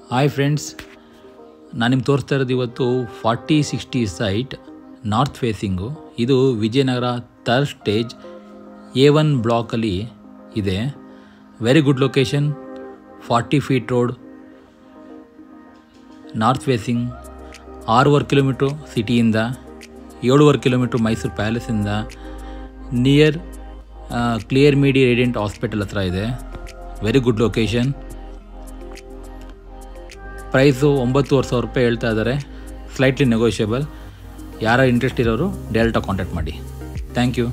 Hi friends, ನಾನು ನಿಮ್ಗೆ ತೋರಿಸ್ತಾ ಇರೋದು ಇವತ್ತು 4060 ಸೈಟ್ ನಾರ್ತ್ ಫೇಸಿಂಗು. ಇದು ವಿಜಯನಗರ ಥರ್ಡ್ ಸ್ಟೇಜ್ A1 ಬ್ಲಾಕಲ್ಲಿ ಇದೆ. Very good location, 40 feet road, north facing, 6.5 kilometre ಸಿಟಿಯಿಂದ, 7.5 ಕಿಲೋಮೀಟ್ರು ಮೈಸೂರು ಪ್ಯಾಲೇಸಿಂದ, near Clearmedi Radiant Hospital ಹತ್ರ ಇದೆ. Very good location. ಪ್ರೈಸು 9,500 ರೂಪಾಯಿ ಹೇಳ್ತಾ ಇದ್ದಾರೆ. Slightly negotiable. ಯಾರು ಇಂಟ್ರೆಸ್ಟ್ ಇರೋರು ಡೈರೆಕ್ಟಾಗಿ ಕಾಂಟ್ಯಾಕ್ಟ್ ಮಾಡಿ. Thank you.